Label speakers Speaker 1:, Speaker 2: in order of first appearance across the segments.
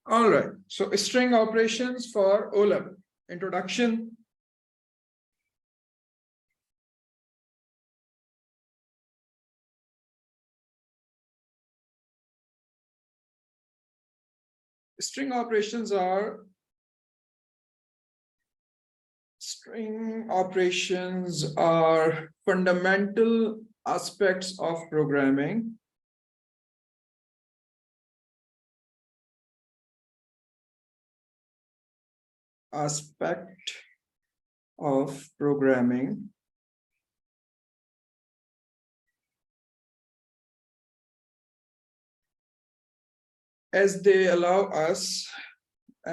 Speaker 1: All right, so string operations for O level. Introduction. String operations are fundamental aspects of programming.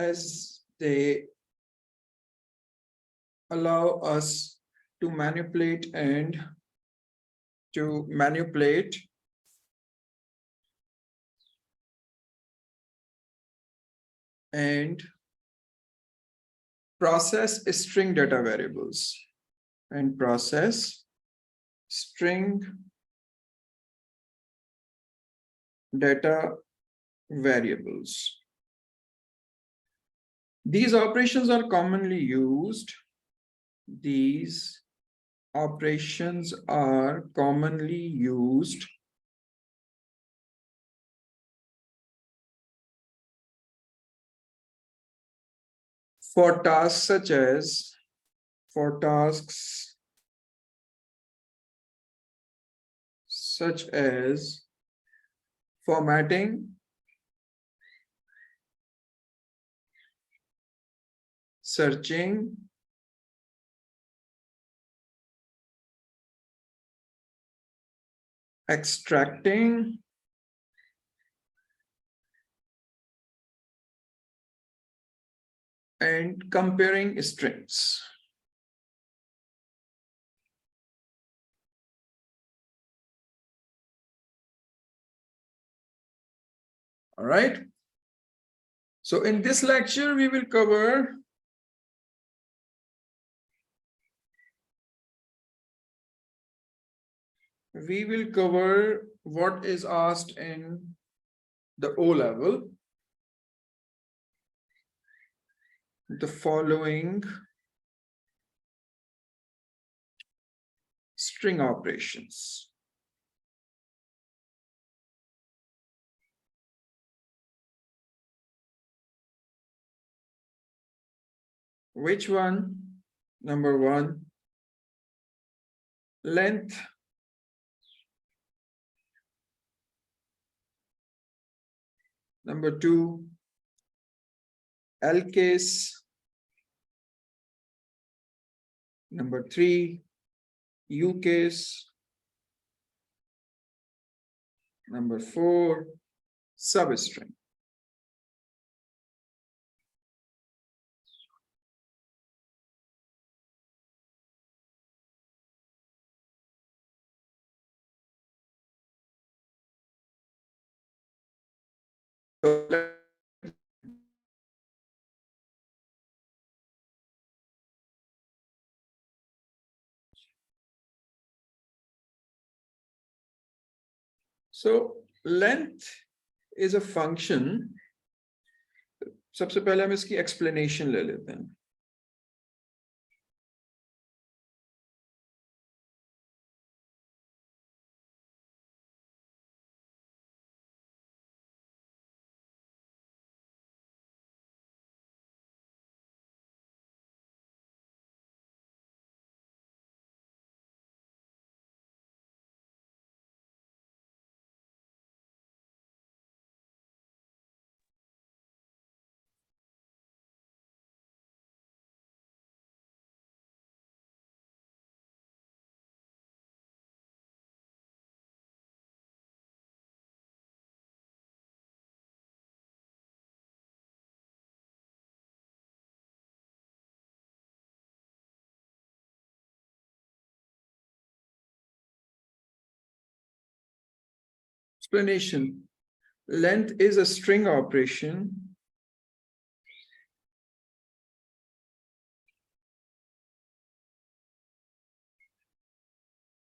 Speaker 1: As they allow us to manipulate and process string data variables These operations are commonly used. For tasks such as formatting, searching, extracting, and comparing strings. All right. So in this lecture, we will cover what is asked in the O level. The following string operations. Which one? Number one, length. Number two, L case. Number three, U case. Number four, substring. So length is a function. सबसे पहले हम इसकी explanation ले लेते हैं. Explanation. Length is a string operation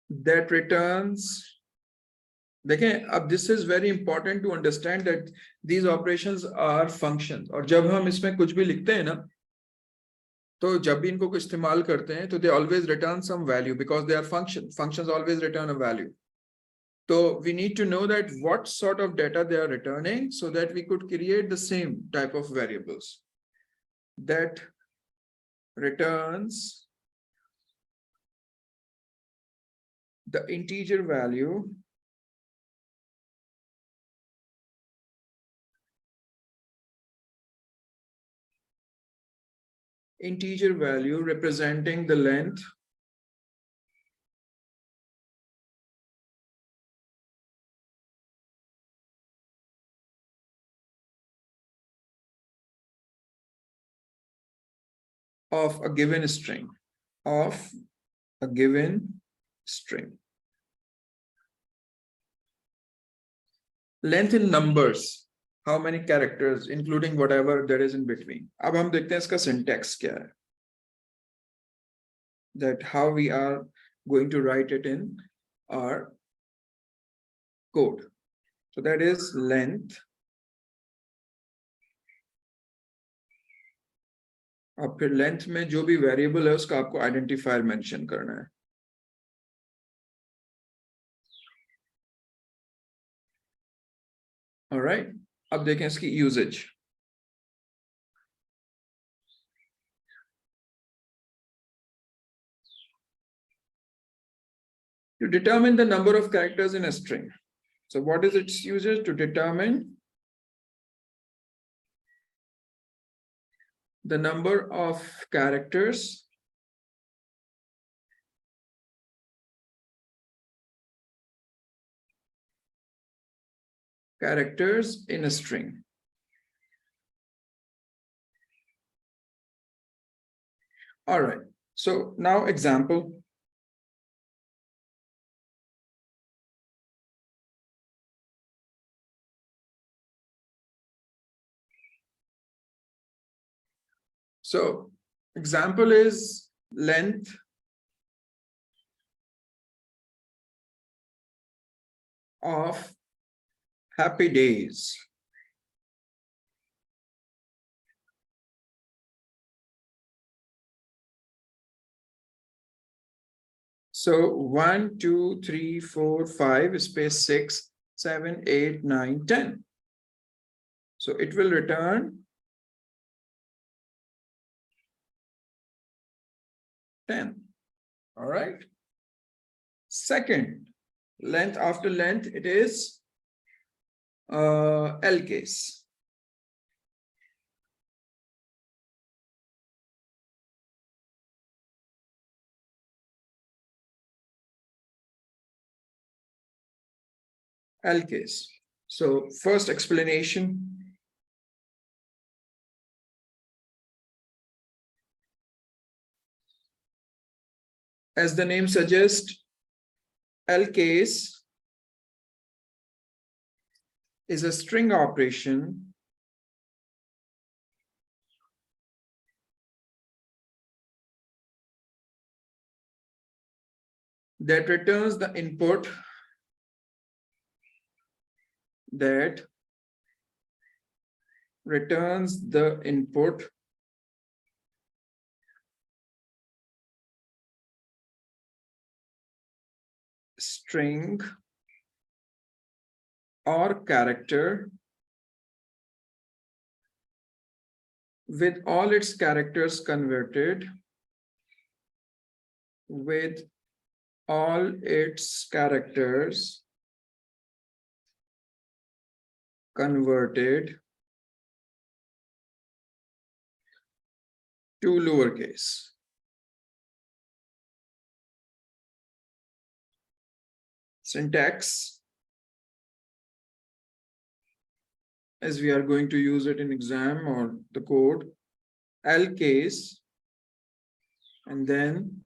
Speaker 1: that returns देखें अब this is very important to understand that these operations are functions. और जब हम इसमें कुछ भी लिखते हैं ना, तो जब भी इनको इस्तेमाल करते हैं तो they always return some value because they are functions. Functions always return a value. So we need to know that what sort of data they are returning so that we could create the same type of variables that returns the integer value representing the length of a given string, length in numbers, how many characters including whatever there is in between. अब हम देखते हैं इसका syntax क्या है, that how we are going to write it in our code. So that is length. अब फिर length में जो भी variable है उसका आपको identifier mention करना है. All right. अब देखें इसकी usage. To determine the number of characters in a string. So what is its usage? To determine the number of characters in a string. All right. So now example. So example is length of happy days. So 1, 2, 3, 4, 5, space 6, 7, 8, 9, 10. So it will return 10. All right. Second, length after length, it is L case. L case. So first explanation. As the name suggests, L case is a string operation that returns the input string or character with all its characters converted to lowercase. Syntax, as we are going to use it in exam or the code, L case, and then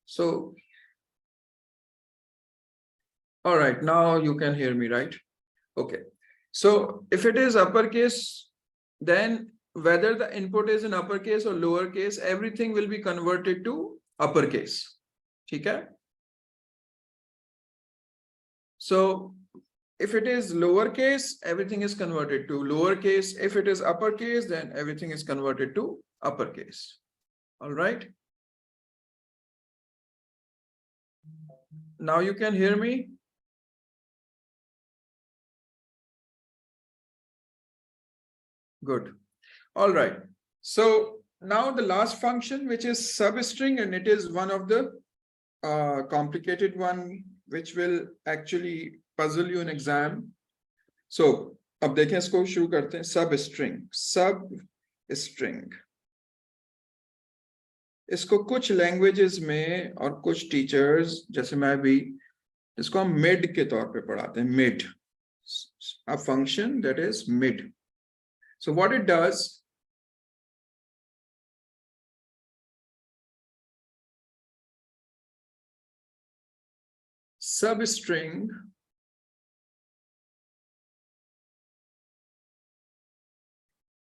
Speaker 1: So, all right, now you can hear me, right? Okay. So if it is uppercase, then whether the input is in uppercase or lowercase, everything will be converted to uppercase. Okay? So if it is lowercase, everything is converted to lowercase. If it is uppercase, then everything is converted to uppercase. All right. Now you can hear me. Good. All right. So now the last function, which is substring, and it is one of the complicated one, which will actually puzzle you in exam. So अब देखें इसको शुरू करते हैं. Substring. इसको कुछ languages में और कुछ टीचर्स जैसे मैं भी इसको हम मिड के तौर पे पढ़ाते हैं. Mid, a function that is mid. So what it does, substring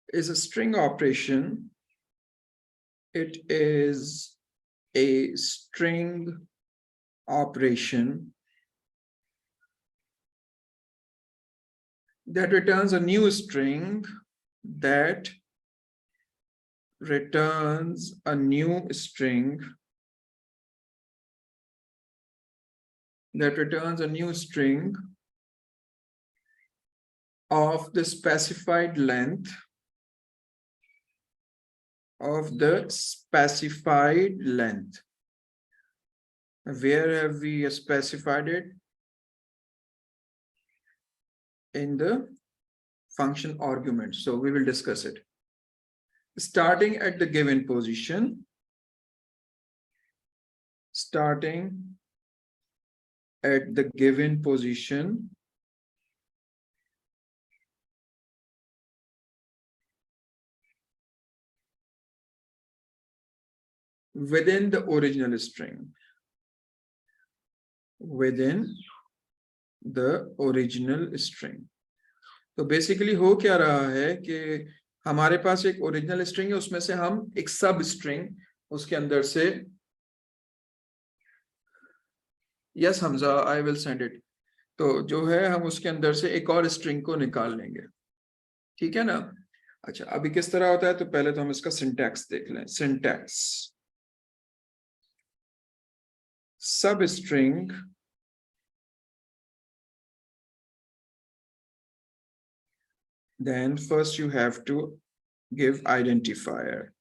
Speaker 1: is a string operation. It is a string operation that returns a new string that returns a new string of the specified length Where have we specified it? In the function argument. So we will discuss it. Starting at the given position. Within the original string. तो basically हो क्या रहा है कि हमारे पास एक original string है, उसमें से हम एक सब स्ट्रिंग उसके अंदर से, yes Hamza I will send it, तो जो है हम उसके अंदर से एक और स्ट्रिंग को निकाल लेंगे. ठीक है ना. अच्छा, अभी किस तरह होता है, तो पहले तो हम इसका सिंटैक्स देख लें. Syntax substring then first you have to give identifier.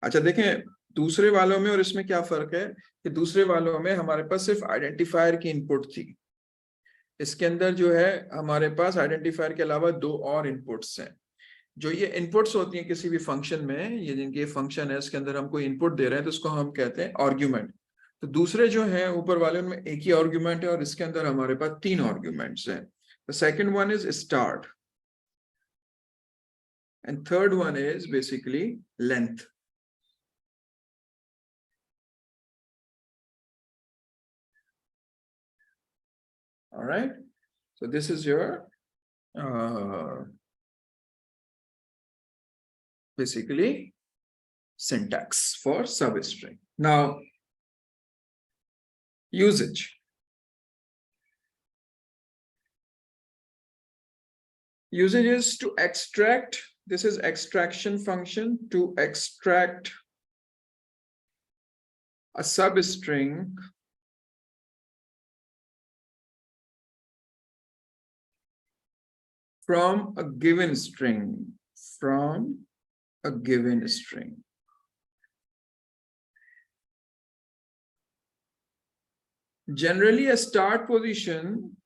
Speaker 1: अच्छा देखें दूसरे वालों में और इसमें क्या फर्क है कि दूसरे वालों में हमारे पास सिर्फ आइडेंटिफायर की इनपुट थी. इसके अंदर जो है हमारे पास आइडेंटिफायर के अलावा दो और इनपुट्स हैं. जो ये इनपुट्स होती हैं किसी भी फंक्शन में, ये जिनके फंक्शन है इसके अंदर हम कोई इनपुट दे रहे हैं तो उसको हम कहते हैं आर्ग्यूमेंट. तो दूसरे जो है ऊपर वाले उनमें एक ही आर्ग्यूमेंट है और इसके अंदर हमारे पास तीन आर्ग्यूमेंट्स हैं. The second one is start. And third one is basically length. All right. So this is your basically syntax for substring. Now, usage. Usage is to extract. This is extraction function to extract a substring from a given string. From a given string. Generally, a start position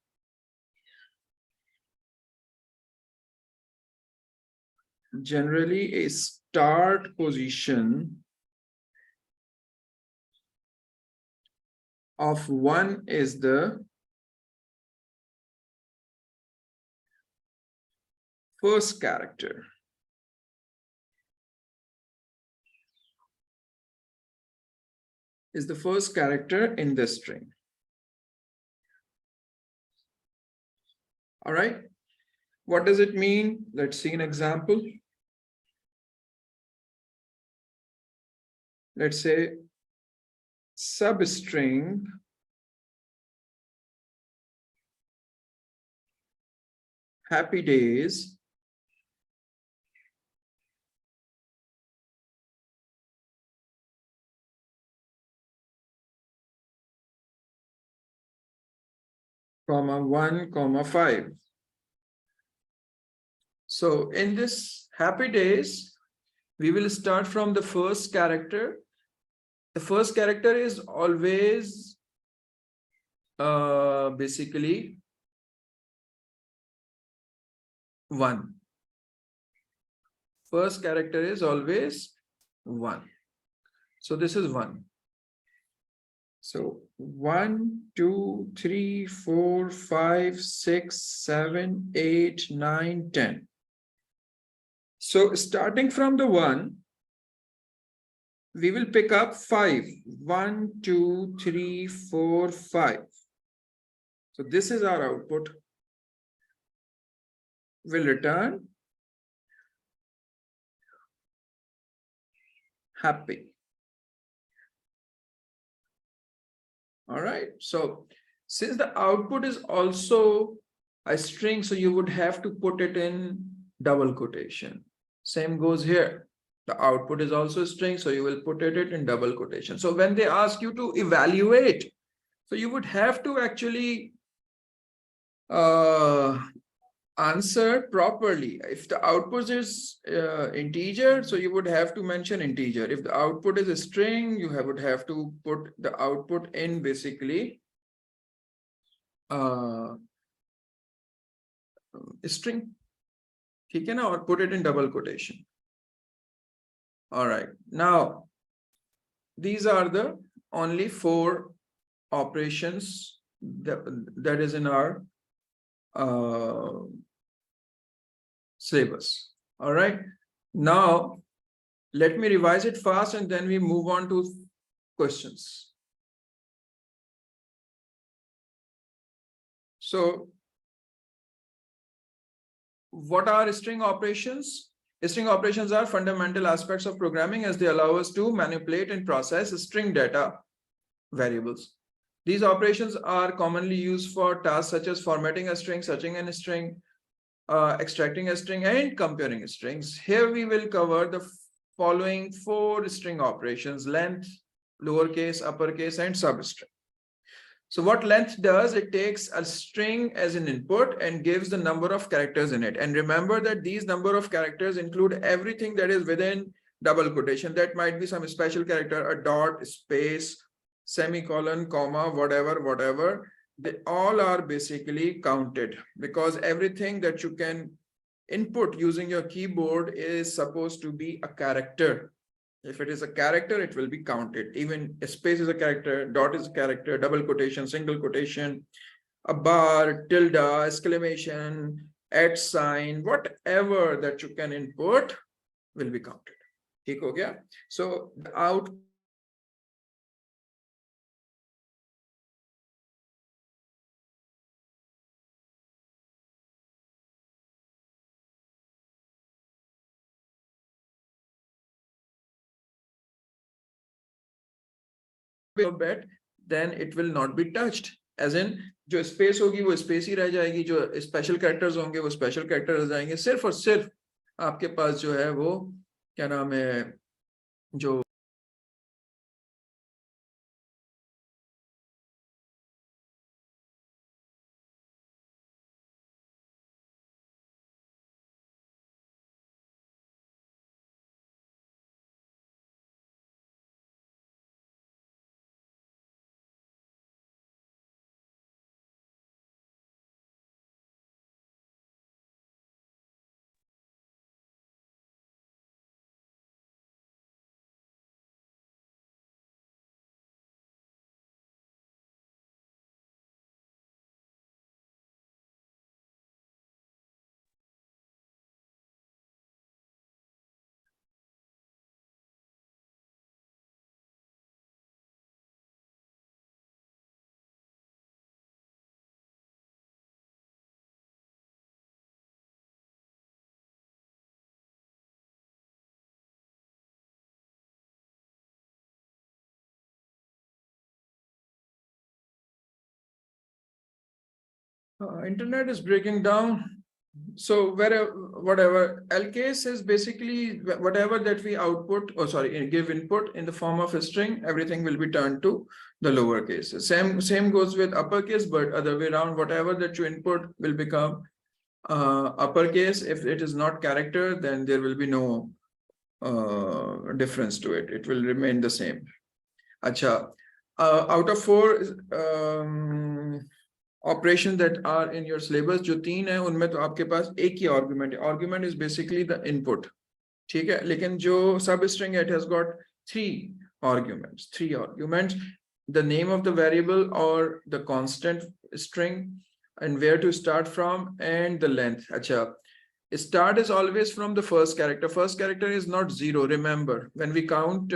Speaker 1: of 1 is the first character. Is the first character in the string. All right. What does it mean? Let's see an example. Let's say substring happy days comma 1 comma 5. So in this happy days, we will start from the first character. The first character is always basically 1. First character is always 1. So this is 1. So 1, 2, 3, 4, 5, 6, 7, 8, 9, 10. So starting from the 1, we will pick up 5. 1, 2, 3, 4, 5. So this is our output. Will return happy. All right. So since the output is also a string, so you would have to put it in double quotation. Same goes here. The output is also a string, so you will put it in double quotation. So when they ask you to evaluate, so you would have to actually answer properly. If the output is integer, so you would have to mention integer. If the output is a string, you would have to put the output in basically a string. Okay, or put it in double quotation. All right. Now, these are the only 4 operations that is in our syllabus. All right. Now, let me revise it fast and then we move on to questions. So, what are string operations? String operations are fundamental aspects of programming as they allow us to manipulate and process string data variables. These operations are commonly used for tasks such as formatting a string, searching a string, extracting a string, and comparing strings. Here we will cover the following 4 string operations: length, lowercase, uppercase, and substring. So what length does, it takes a string as an input and gives the number of characters in it. And remember that these number of characters include everything that is within double quotation. That might be some special character, a dot, space, semicolon, comma, whatever. They all are basically counted because everything that you can input using your keyboard is supposed to be a character. If it is a character, it will be counted. Even a space is a character, dot is a character, double quotation, single quotation, a bar, tilde, exclamation, at sign, whatever that you can input will be counted. ठीक हो गया? So out bet, then it will not be touched. As in जो space होगी वो space ही रह जाएगी, जो special characters होंगे वो स्पेशल कैरेक्टर रह जाएंगे, सिर्फ और सिर्फ आपके पास जो है वो क्या नाम है जो internet is breaking down. So whatever LCase is basically whatever that we output, or sorry, give input in the form of a string, everything will be turned to the lower cases. Same goes with uppercase, but other way around, whatever that you input will become uppercase. If it is not character, then there will be no difference to it. It will remain the same. Acha, out of 4 operation that are in your syllabus, जो 3 है उनमें तो आपके पास एक ही argument है. Argument is basically the input, ठीक है. लेकिन जो substring it has got 3 arguments, the name of the variable और the constant string and where to start from and the length. Acha, start is always from the first character. First character is not 0. Remember, when we count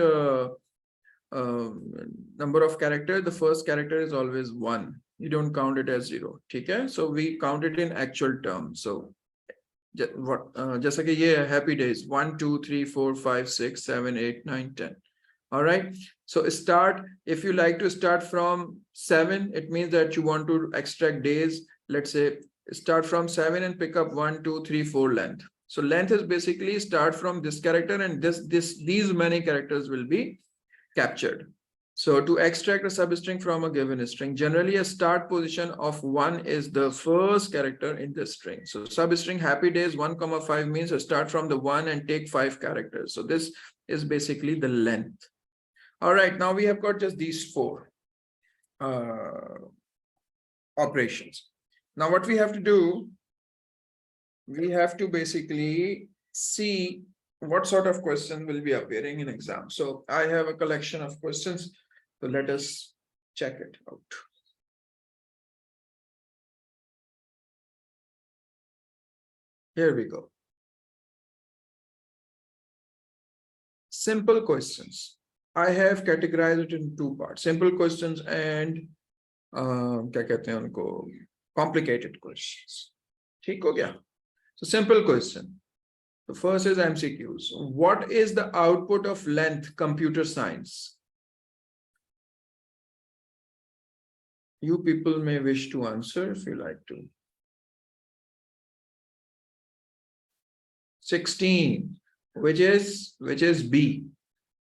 Speaker 1: number of characters, the first character is always 1. You don't count it as 0. Okay, so we count it in actual terms. So just like a happy days, 1 2 3 4 5 6 7 8 9 10. All right, so start, if you like to start from 7, it means that you want to extract days. Let's say start from 7 and pick up 1 2 3 4 length. So length is basically start from this character and these many characters will be captured. So to extract a substring from a given string, generally a start position of 1 is the first character in the string. So substring happy days 1,5 means start from the 1 and take 5 characters. So this is basically the length. All right, now we have got just these 4 operations. Now what we have to do, we have to basically see what sort of question will be appearing in exam. So I have a collection of questions, so let us check it out. Here we go. Simple questions. I have categorized it in 2 parts, simple questions and क्या कहते हैं उनको, complicated questions. ठीक हो गया? So simple question. The first is MCQs. What is the output of length computer science? You people may wish to answer if you like to. 16, which is B.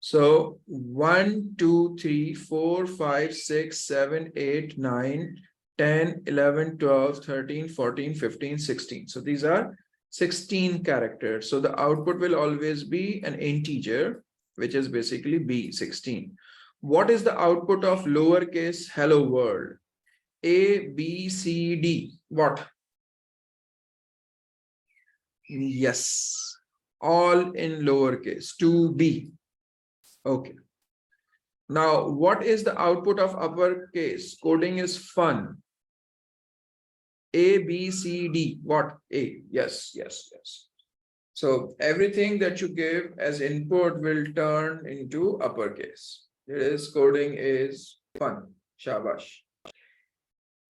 Speaker 1: So 1 2 3 4 5 6 7 8 9 10 11 12 13 14 15 16. So these are 16 characters. So the output will always be an integer, which is basically B, 16. What is the output of lowercase hello world? A, B, C, D. What? Yes, all in lowercase, 2B. Okay. Now, what is the output of uppercase? Coding is fun. A, B, C, D. What? A. Yes, yes, yes. So everything that you give as input will turn into uppercase. This coding is fun. Shabash.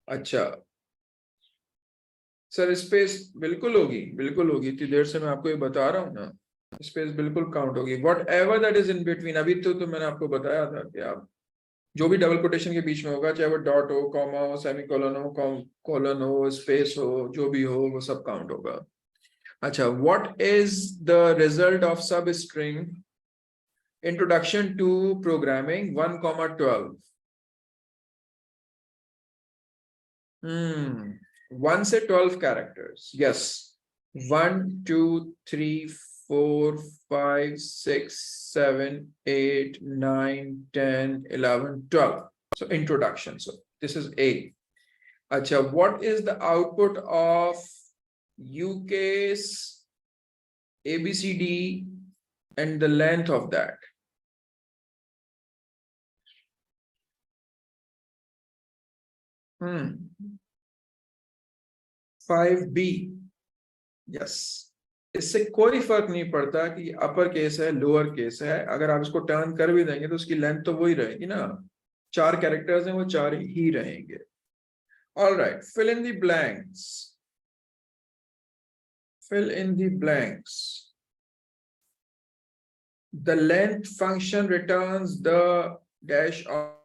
Speaker 1: अच्छा sir space बिल्कुल होगी इतनी देर से मैं आपको ये बता रहा हूँ ना स्पेस बिल्कुल काउंट होगी what ever that is in between अभी तो मैंने आपको बताया था कि आप जो भी डबल कोटेशन के बीच में होगा चाहे वो डॉट हो कॉमा हो सेमीकोलन हो कोलन हो स्पेस हो जो भी हो वो सब काउंट होगा अच्छा what is the result of substring introduction to programming 1,12 1 से 12 characters yes 1 2 3 4 5 6 7 8 9 10 11 12 so introduction so this is A acha what is the output of UK's ABCD and the length of that 5B yes इससे कोई फर्क नहीं पड़ता कि upper case है lower case है अगर आप इसको टर्न कर भी देंगे तो उसकी लेंथ तो वही रहेगी ना 4 कैरेक्टर्स हैं वो 4 ही रहेंगे all right fill in the blanks fill in the blanks the length function returns the dash of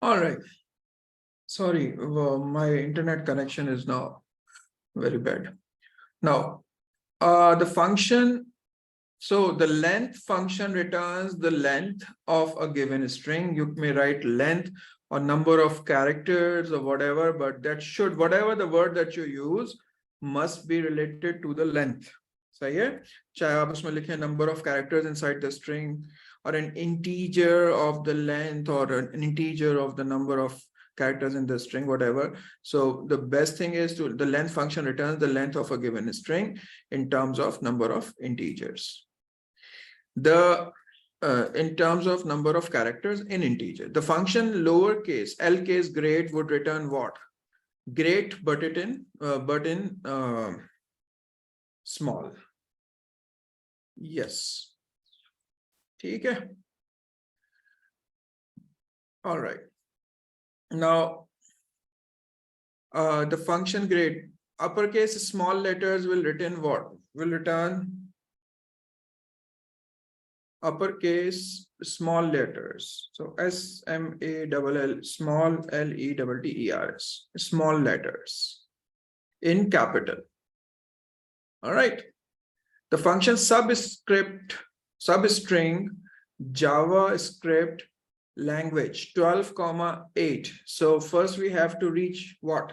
Speaker 1: All right. Sorry, my internet connection is now very bad. Now, the function, so the length function returns the length of a given string. You may write length or number of characters or whatever, but that should, whatever the word that you use must be related to the length. सही है? चाहे आप उसमें लिखें number of characters inside the string or an integer of the length or an integer of the number of characters in the string, whatever. So the best thing is to, the length function returns the length of a given string in terms of number of integers. In terms of number of characters in integer, the function lowercase L case great would return what? Great, but in small. Yes. ठीक है? All right. Now, the function great, uppercase small letters will return what? Will return uppercase small letters. So SMALL, small LETTERS, small letters in capital. All right. The function substring JavaScript language 12,8. So first we have to reach what?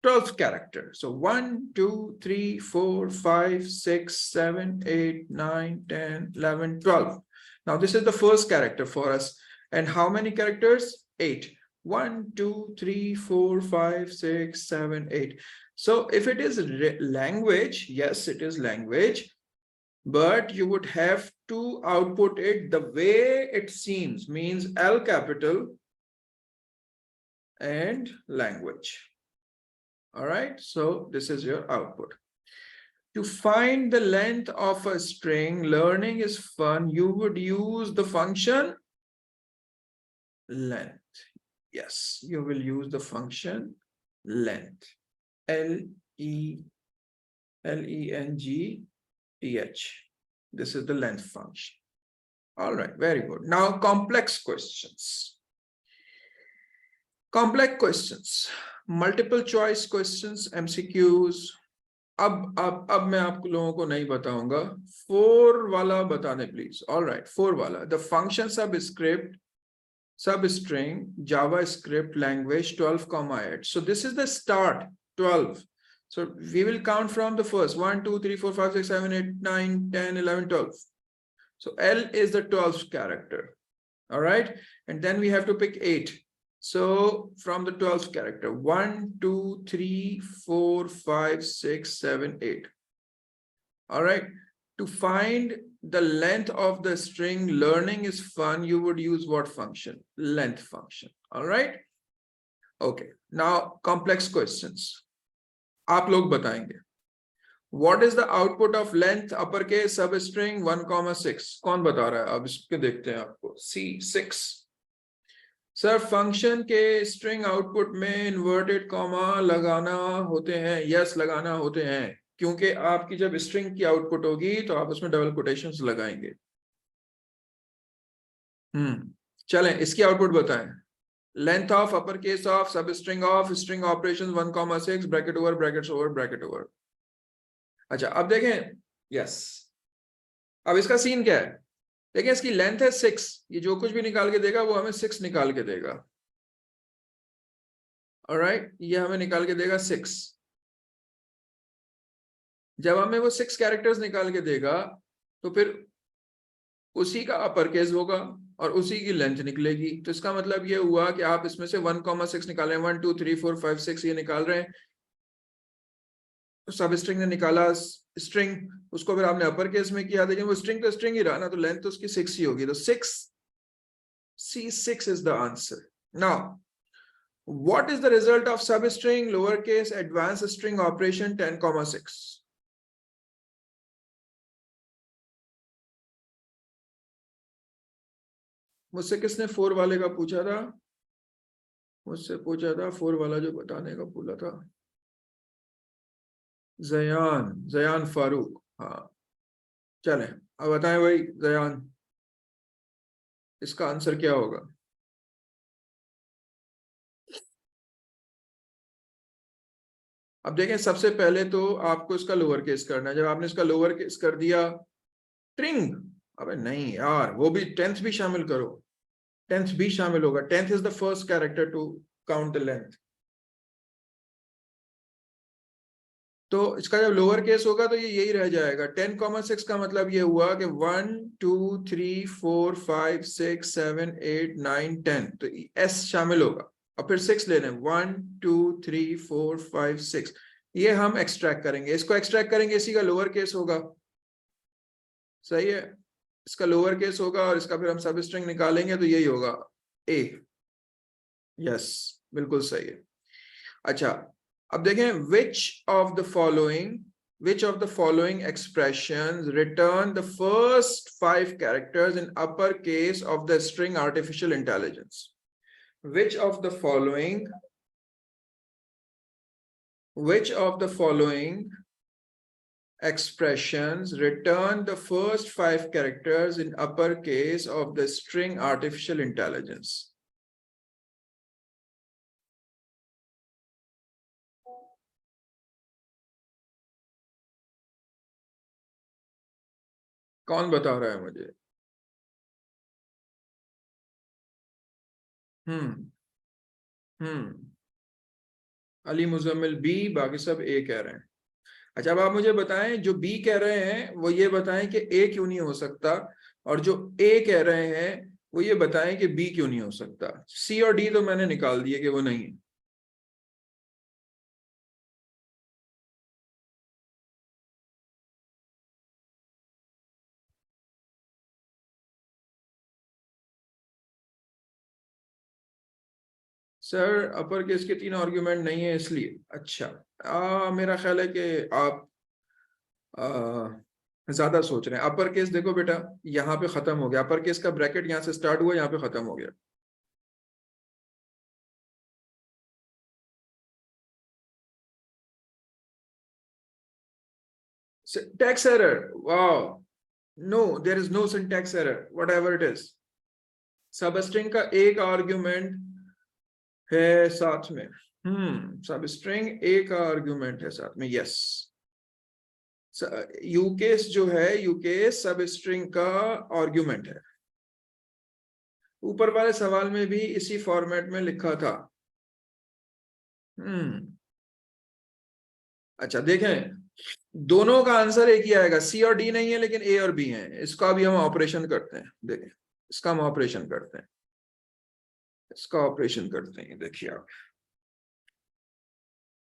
Speaker 1: 12th character. So 1, 2, 3, 4, 5, 6, 7, 8, 9, 10, 11, 12. Now this is the first character for us. And how many characters? 8. 1, 2, 3, 4, 5, 6, 7, 8. So if it is language, yes, it is language, but you would have to output it the way it seems, means L capital and language. All right, so this is your output. To find the length of a string, learning is fun. You would use the function length. Yes, you will use the function length. Length. This is the length function. All right, very good. Now, complex questions. Complex questions. Multiple choice questions, MCQs. अब मैं आप लोगों को नहीं बताऊंगा. 4 वाला बताने please. All right, 4 वाला. The function substring JavaScript language 12,8. So this is the start 12. So we will count from the first 1, 2, 3, 4, 5, 6, 7, 8, 9, 10, 11, 12. So L is the 12th character. All right, and then we have to pick 8. So from the 12th character, 1, 2, 3, 4, 5, 6, 7, 8. All right. To find the length of the string, learning is fun, you would use what function? Length function. All right. Okay. Now complex questions. आप लोग बताएंगे. What is the output of length uppercase substring 1,6? कौन बता रहा है? अब इसके देखते हैं आपको. C6. सर फंक्शन के स्ट्रिंग आउटपुट में इन्वर्टेड कॉमा लगाना होते हैं. यस, लगाना होते हैं, क्योंकि आपकी जब स्ट्रिंग की आउटपुट होगी तो आप उसमें डबल कोटेशंस लगाएंगे. चलें, इसकी आउटपुट बताएं. Length of upper case of substring of string operations 1,6 bracket over brackets over bracket over. अच्छा, अब देखें. यस, अब इसका सीन क्या है? देखिए, इसकी लेंथ है 6. ये जो कुछ भी निकाल के देगा वो हमें 6 निकाल के देगा. ऑलराइट, ये हमें निकाल के देगा 6. जब हमें वो 6 कैरेक्टर्स निकाल के देगा तो फिर उसी का अपर केस होगा और उसी की लेंथ निकलेगी. तो इसका मतलब ये हुआ कि आप इसमें से 1,6 निकाल रहे हैं. 1, 2, 3, 4, 5, 6 ये निकाल रहे हैं. सब स्ट्रिंग ने निकाला स्ट्रिंग, उसको फिर आपने अपर केस में किया, लेकिन वो स्ट्रिंग तो स्ट्रिंग ही रहा ना, तो लेंथ तो उसकी 6 ही होगी. तो 6 C6 is the answer. Now, what is the result of substring lowercase advanced string operation 10,6? मुझसे किसने 4 वाले का पूछा था? मुझसे पूछा था 4 वाला जो बताने का बोला था. जयान फारूक. हाँ, चलें अब बताएं भाई जयान, इसका आंसर क्या होगा? अब देखें, सबसे पहले तो आपको इसका लोअर केस करना है। जब आपने इसका लोअर केस कर दिया, स्ट्रिंग, अबे नहीं यार, वो भी 10th भी शामिल करो, 10th भी शामिल होगा। 10th is the first character to count the length. तो इसका जब लोअर केस होगा तो ये यही रह जाएगा। 10,6 का मतलब ये हुआ कि 1 2 3 4 5 6 7 8 9 10, तो एस शामिल होगा। और फिर 6 लेने, 1 2 3 4 5 6, ये हम एक्सट्रैक्ट करेंगे, इसको एक्सट्रैक्ट करेंगे, इसी का लोअर केस होगा। सही है, इसका लोअर केस होगा और इसका फिर हम सब स्ट्रिंग निकालेंगे तो यही होगा ए। यस, बिल्कुल सही है। अच्छा, अब देखें, which of the following expressions return the first 5 characters in uppercase of the string artificial intelligence? Which of the following expressions return the first 5 characters in uppercase of the string artificial intelligence? कौन बता रहा है मुझे? हम्म Ali Muzammil B, बाकी सब ए कह रहे हैं। अच्छा, अब आप मुझे बताएं, जो बी कह रहे हैं वो ये बताएं कि ए क्यों नहीं हो सकता, और जो ए कह रहे हैं वो ये बताएं कि बी क्यों नहीं हो सकता। सी और डी तो मैंने निकाल दिए कि वो नहीं है। सर, अपर केस के 3 आर्ग्यूमेंट नहीं है इसलिए। अच्छा, मेरा ख्याल है कि आप ज्यादा सोच रहे हैं। अपर केस देखो बेटा, यहाँ पे खत्म हो गया, अपर केस का ब्रैकेट यहाँ से स्टार्ट हुआ, यहाँ पे खत्म हो गया। Syntax error, wow, no, there is no syntax error, whatever it is. Substring का एक आर्ग्यूमेंट है साथ में, सबस्ट्रिंग एक आर्ग्यूमेंट है साथ में, यस। यूकेस जो है, यूकेस सबस्ट्रिंग का आर्ग्यूमेंट है। ऊपर वाले सवाल में भी इसी फॉर्मेट में लिखा था। अच्छा देखें, दोनों का आंसर एक ही आएगा, सी और डी नहीं है लेकिन ए और बी है। इसका भी हम ऑपरेशन करते हैं, देखें, इसका हम ऑपरेशन करते हैं, इसका ऑपरेशन करते हैं। देखिए आप,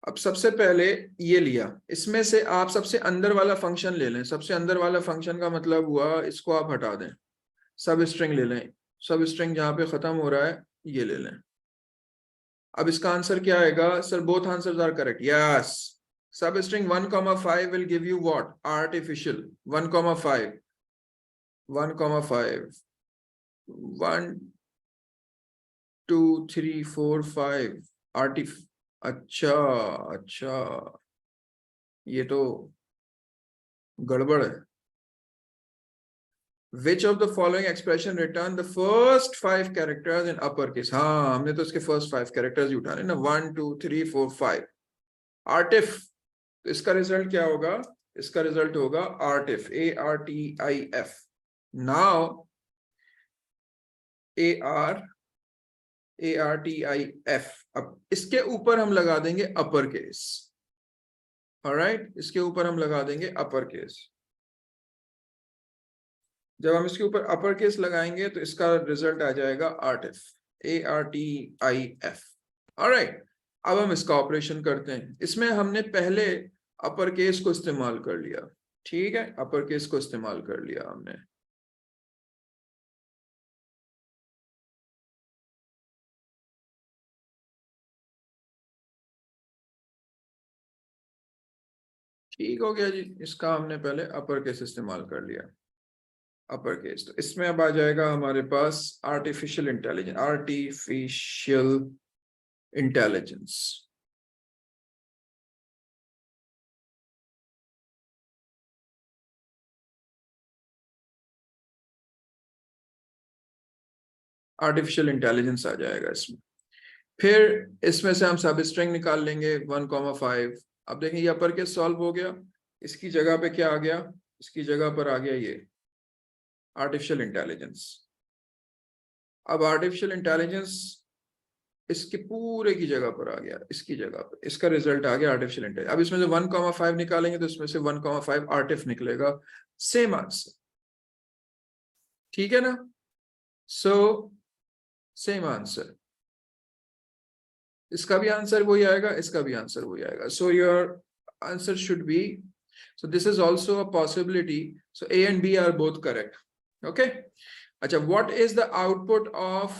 Speaker 1: अब सबसे पहले ये लिया, इसमें से आप सबसे अंदर वाला फंक्शन ले लें। सबसे अंदर वाला फंक्शन का मतलब हुआ, इसको आप हटा दें, सब स्ट्रिंग ले लें। सब स्ट्रिंग जहां पे खत्म हो रहा है ये ले लें। अब इसका आंसर क्या आएगा? Sir, both answers are correct, yes. Substring 1,5 will give you what? Artificial 1,5 1,5 1 2 3 4 5 आर्टिफ अच्छा अच्छा, ये तो गड़बड़ है। Which of the following expression return the first 5 characters in uppercase? हाँ, हमने तो इसके first 5 characters ही उठाने ना, 1 2 3 4 5 आर्टिफ। तो इसका रिजल्ट क्या होगा? इसका रिजल्ट होगा आर्टिफ, ARTIF। नाउ ARTIF, अब इसके ऊपर हम लगा देंगे अपर केस। ऑलराइट, इसके ऊपर हम लगा देंगे अपर केस। जब हम इसके ऊपर अपर केस लगाएंगे तो इसका रिजल्ट आ जाएगा आर्टिफ, ARTIF। ऑलराइट, अब हम इसका ऑपरेशन करते हैं। इसमें हमने पहले अपर केस को इस्तेमाल कर लिया, ठीक है, अपर केस को इस्तेमाल कर लिया हमने। ठीक हो गया जी, इसका हमने पहले अपर केस इस्तेमाल कर लिया, अपर केस। तो इसमें अब आ जाएगा हमारे पास artificial intelligence, artificial intelligence. Artificial intelligence आ जाएगा इसमें। फिर इसमें से हम सब स्ट्रिंग निकाल लेंगे 1,5, अब देखें ये अपर केस सॉल्व हो गया, इसकी जगह पे क्या आ गया, इसकी जगह पर आ गया ये आर्टिफिशियल इंटेलिजेंस। अब आर्टिफिशियल इंटेलिजेंस इसके पूरे की जगह पर आ गया, इसकी जगह पर इसका रिजल्ट आ गया आर्टिफिशियल इंटेलिजेंस। अब इसमें से 1,5 निकालेंगे तो इसमें से 1,5 आर्टिफ निकलेगा, सेम आंसर, ठीक है ना। सो सेम आंसर, इसका भी आंसर वही आएगा, इसका भी आंसर वही आएगा। So your answer should be, so this is also a possibility, so A and B are both correct, okay। अच्छा, what is the output of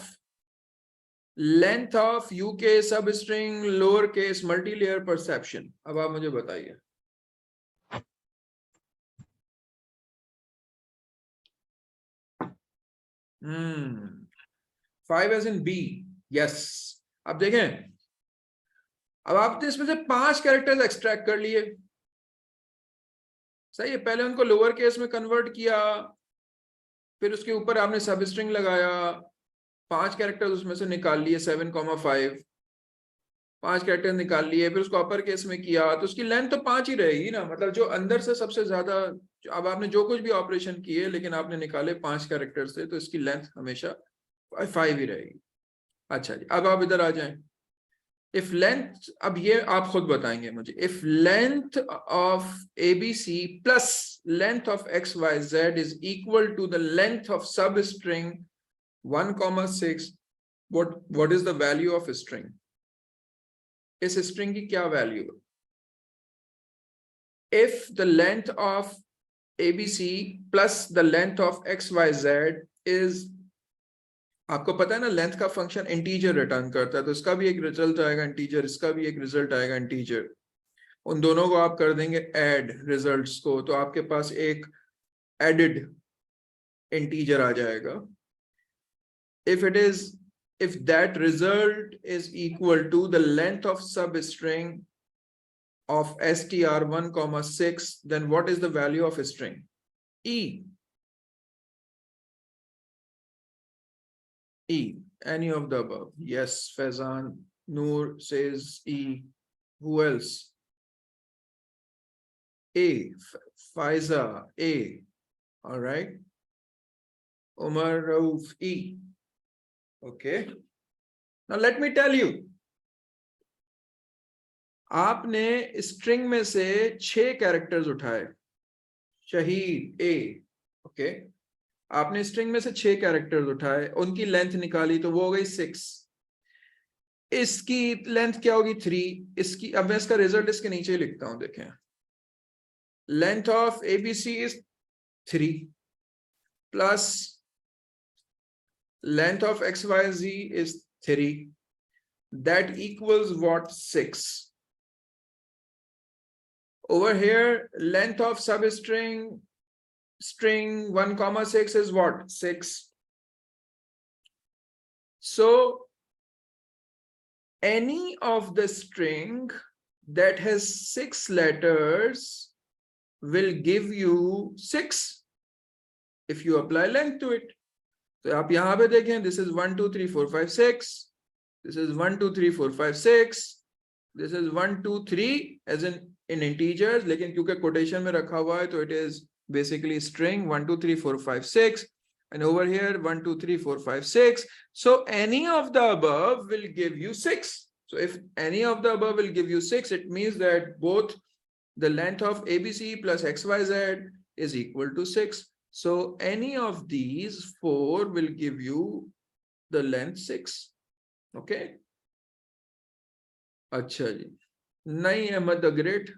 Speaker 1: length of UK substring lowercase multi-layer perception? अब आप मुझे बताइए। 5 as in B, yes। अब देखें, अब आपने इसमें से 5 कैरेक्टर्स एक्सट्रैक्ट कर लिए, सही है। पहले उनको लोअर केस में कन्वर्ट किया, फिर उसके ऊपर आपने सब स्ट्रिंग लगाया, 5 कैरेक्टर्स उसमें से निकाल लिए, 7,5 5 कैरेक्टर निकाल लिए, फिर उसको अपर केस में किया, तो उसकी लेंथ तो 5 ही रहेगी ना, मतलब जो अंदर से सबसे ज्यादा, अब आपने जो कुछ भी ऑपरेशन किए लेकिन आपने निकाले 5 कैरेक्टर से, तो इसकी लेंथ हमेशा 5 ही रहेगी। अच्छा जी, अब आप इधर आ जाएं। इफ लेंथ, अब ये आप खुद बताएंगे मुझे, if length of ABC plus length of XYZ is equal to the length of substring 1,6, what is the value of string? इस स्ट्रिंग की क्या वैल्यू है? If the length of ABC plus the length of XYZ is, आपको पता है ना length का function integer return करता है, तो इसका भी एक रिजल्ट आएगा इंटीजर, इसका भी एक रिजल्ट आएगा इंटीजर। उन दोनों को आप कर देंगे ऐड रिजल्ट्स को, तो आपके पास एक एडेड इंटीजर आ जाएगा। if that result is equal to the length of substring of str 1,6, then what is the value of a string? E, any of the above. Yes, Faizan, Noor says E. Who else? A, Faiza, A. All right. Umar Rauf, E. Okay. Now let me tell you. आपने string में से 6 characters उठाए, शहीद ए, okay. आपने string में से 6 characters उठाए, उनकी लेंथ निकाली, तो वो हो गई 6। इसकी लेंथ क्या होगी? 3। इसकी, अब मैं इसका रिजल्ट इसके नीचे ही लिखता हूं, देखें। Length of ABC is 3 plus length of XYZ is 3, that equals what? 6. Over here, length of substring string 1,6 is what? 6. So any of the string that has 6 letters will give you 6 if you apply length to it. तो आप यहां पे देखें, this is 1 2 3 4 5 6, this is 1 2 3 4 5 6, this is 1 2 3 as in integers, लेकिन क्योंकि quotation में रखा हुआ है तो it is basically string 1 2 3 4 5 6, and over here 1 2 3 4 5 6. So any of the above will give you 6. So if any of the above will give you 6, it means that both the length of ABC plus XYZ is equal to 6. So any of these 4 will give you the length 6. Okay. अच्छा जी, नहीं Ahmad the great,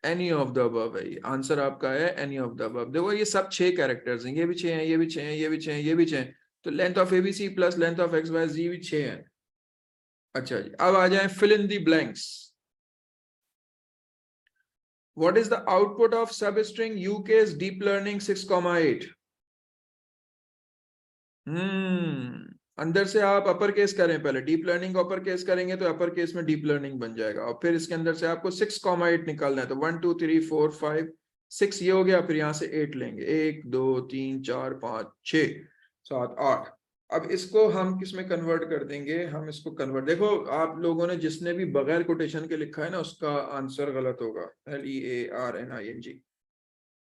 Speaker 1: any of the above है, answer आपका है any of the above. देखो ये सब 6 characters हैं, ये भी 6 हैं, ये भी 6 हैं, ये भी 6 हैं, ये भी 6 हैं, तो length of ABC plus length of XYZ भी 6 है। अच्छा जी, अब आ जाए fill in the blanks. What is the output of substring UK's deep learning 6,8? अंदर से आप अपर केस करें, पहले डीप लर्निंग को अपर केस करेंगे तो अपर केस में डीप लर्निंग बन जाएगा, और फिर इसके अंदर से आपको 6,8 निकालना है, तो 1 2 3 4 5 6 ये हो गया, फिर यहाँ से 8 लेंगे, 1 2 3 4 5 6 7 8, अब इसको हम किस में कन्वर्ट कर देंगे, हम इसको कन्वर्ट, देखो आप लोगों ने जिसने भी बगैर कोटेशन के लिखा है ना उसका आंसर गलत होगा, LEARNING।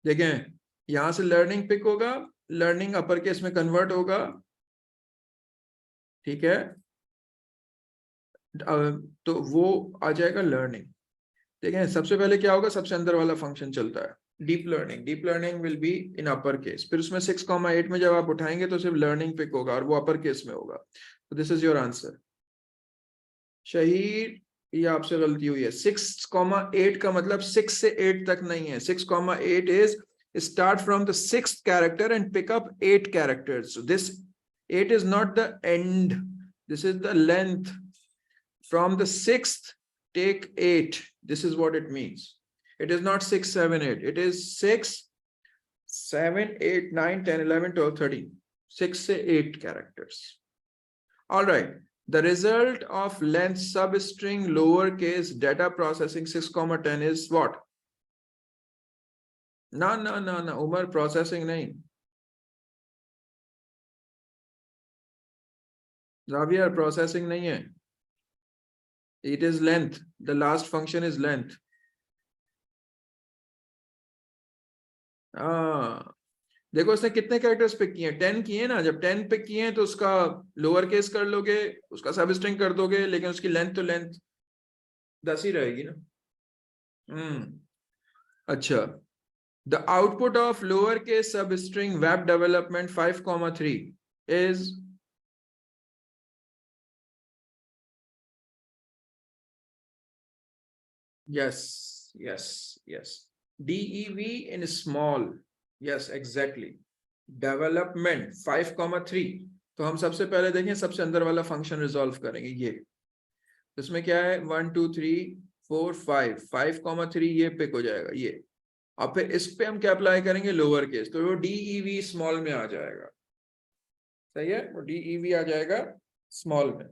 Speaker 1: देखें यहां से लर्निंग पिक होगा, लर्निंग अपर केस में कन्वर्ट होगा, ठीक है, तो वो आ जाएगा लर्निंग। देखें सबसे पहले क्या होगा, सबसे अंदर वाला फंक्शन चलता है deep learning will be in upper case, फिर उसमें 6,8 में जब आप उठाएंगे तो सिर्फ लर्निंग पिक होगा और वो अपर केस में होगा। तो दिस इज योर आंसर। शहीद ये आपसे गलती हुई है, 6,8 का मतलब 6 से 8 तक नहीं है, 6,8 is start from the 6th character and pick up 8 characters. So this 8 is not the end, this is the length. From the 6th take 8, this is what it means. It is not 6 7 8, it is 6 7 8 9 10 11 12 13, 6 से 8 characters. All right, the result of length substring lowercase data processing 6,10 is what? ना ना ना ना Umar, processing नहीं, Xavier processing नहीं है, it is length, the last function is length. देखो उसने कितने कैरेक्टर्स पिक किए हैं, 10 किए ना, जब 10 पिक किए हैं तो उसका लोअर केस कर लोगे, उसका सब स्ट्रिंग कर दोगे, लेकिन उसकी लेंथ तो लेंथ 10 ही रहेगी ना। अच्छा, the output of lowercase substring web development 5,3 is yes DEV in small, yes exactly, development 5,3। तो हम सबसे पहले देखें, सबसे अंदर वाला फंक्शन रिजॉल्व करेंगे, ये इसमें क्या है 1 2 3 4 5, 5,3 ये पिक हो जाएगा ये, और फिर इस पे हम क्या अप्लाई करेंगे, लोअर केस, तो वो DEV स्मॉल में आ जाएगा, सही है, वो DEV आ जाएगा स्मॉल में।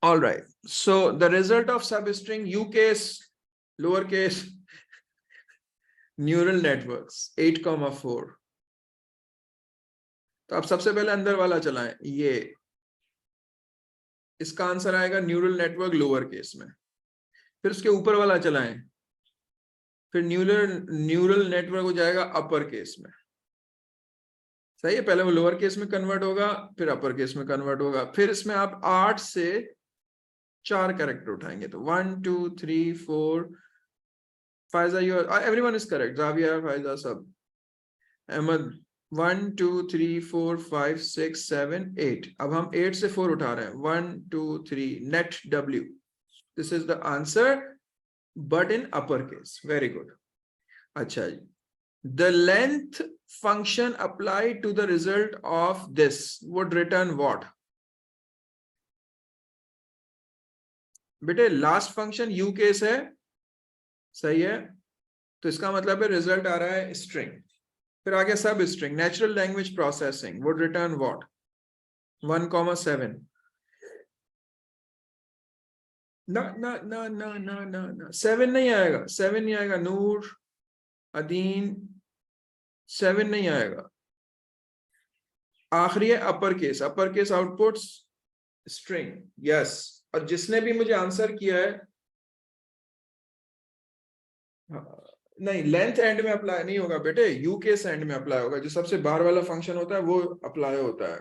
Speaker 1: All right, so the result of substring UCase lowercase neural networks 8,4। तो आप सबसे पहले अंदर वाला चलाएं, ये इसका आंसर आएगा न्यूरल नेटवर्क लोअर केस में, फिर उसके ऊपर वाला चलाएं, फिर न्यूरल नेटवर्क हो जाएगा अपर केस में, सही है, पहले वो लोअर केस में कन्वर्ट होगा, फिर अपर केस में कन्वर्ट होगा, फिर इसमें आप 8 से 4 कैरेक्टर उठाएंगे, तो 1 2 3 4, Faiza everyone is correct, Javia Faiza सब, अहमद 1 2 3 4 5 6 7 8, अब हम 8 से 4 उठा रहे हैं, 1 2 3 net W, this is the answer but in upper case, very good. अच्छा जी, the length function applied to the result of this would return what? बेटे लास्ट फंक्शन यू केस है, सही है, तो इसका मतलब है रिजल्ट आ रहा है स्ट्रिंग, फिर आगे सब string, natural language processing would return what, 1,7। ना ना ना ना ना ना ना 7 नहीं आएगा, 7 नहीं आएगा, नूर अदीन 7 नहीं आएगा, आखिरी है upper case outputs string, yes. और जिसने भी मुझे आंसर किया है, नहीं लेंथ एंड में अप्लाई नहीं होगा बेटे, यू केस एंड में अप्लाई होगा, जो सबसे बाहर वाला फंक्शन होता है वो अप्लाई होता है।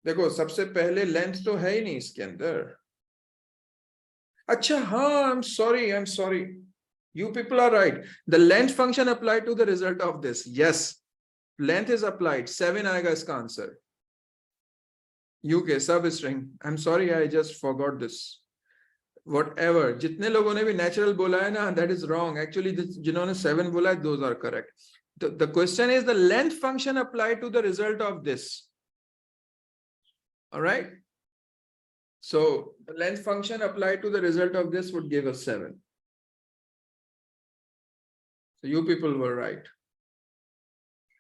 Speaker 1: देखो सबसे पहले लेंथ तो है ही नहीं इसके अंदर। अच्छा हाँ, I am sorry, you people are right, the length function apply to the result of this, yes length is applied, 7 आएगा इसका आंसर, U K substring, I am sorry I just forgot this, whatever, जितने लोगों ने भी natural बोला है ना, that is wrong actually, जिन्होंने 7 बोला है those are correct. The question is the length function applied to the result of this, all right, so the length function applied to the result of this would give us 7, so you people were right.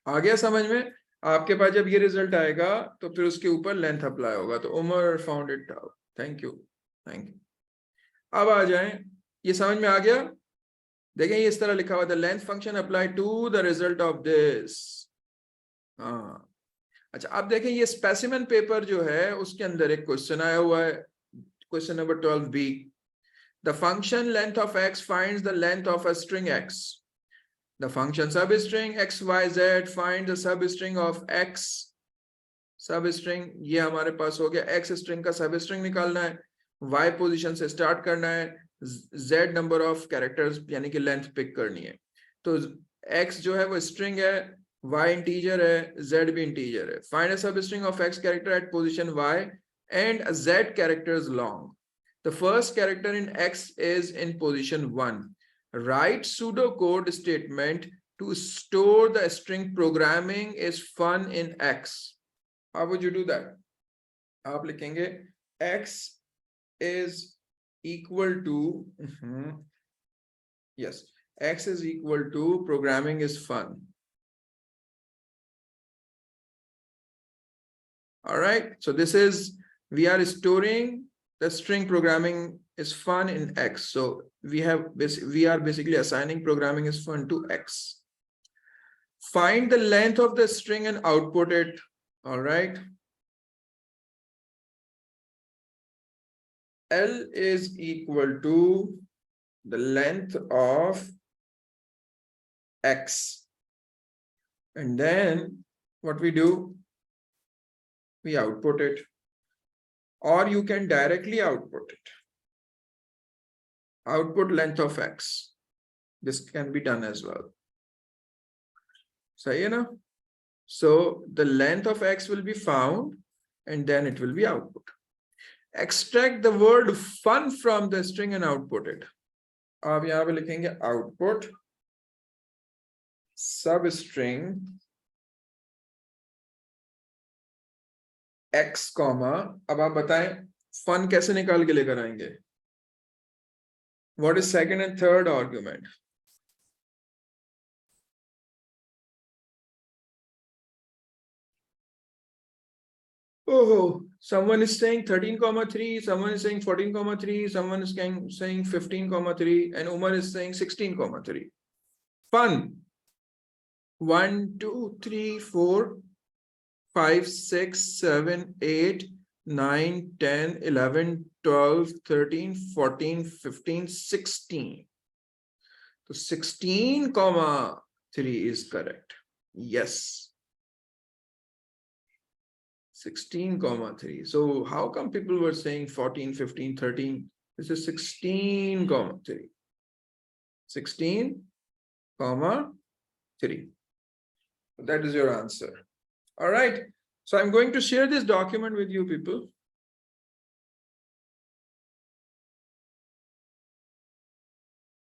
Speaker 1: आ गया समझ में, आपके पास जब ये result आएगा तो फिर उसके ऊपर लेंथ अप्लाई होगा, तो Umar found it out, thank you. अब आ जाएं, ये समझ में आ गया, देखें ये इस तरह लिखा हुआ, the length function apply to the result of this. हाँ अच्छा, अब देखें ये स्पेसिमेन पेपर जो है उसके अंदर एक क्वेश्चन आया हुआ है, question number 12b. The function length of x finds the length of a string x. The function substring x y z find the substring of x. Substring ये हमारे पास हो गया, x स्ट्रिंग का सबस्ट्रिंग निकालना है, y पोजीशन से start करना है, z नंबर ऑफ कैरेक्टर्स यानी कि लेंथ पिक करनी है. तो x जो है वो स्ट्रिंग है, y इंटीजर है, z भी इंटीजर है. Find a substring of x character eight position y and z characters long. The first character in x is in position 1. Write pseudocode statement to store the string programming is fun in x. How would you do that? आप लिखेंगे x is equal to yes, x is equal to programming is fun. All right, so this is, we are storing the string programming is fun in x. So we are basically assigning programming is fun to x. Find the length of the string and output it. All right, L is equal to the length of x, and then what we do, we output it, or you can directly output it. Output length of x. This can be done as well. Sahi hai na? So the length of x will be found and then it will be output. Extract the word fun from the string and output it. अब यहाँ पे लिखेंगे output substring x comma. अब आप बताएं fun कैसे निकाल के लेकर आएंगे? What is second and third argument? Oh, someone is saying 13,3, someone is saying 14,3, someone is saying 15,3, and Umar is saying 16,3. Fun. 1, 2, 3, 4, 5, 6, 7, 8, 9, 10, 11, 12, 13, 14, 15, 16. So 16,3 is correct. Yes. 16,3. So how come people were saying 14, 15, 13? This is 16,3. 16,3. That is your answer. All right. So I'm going to share this document with you people.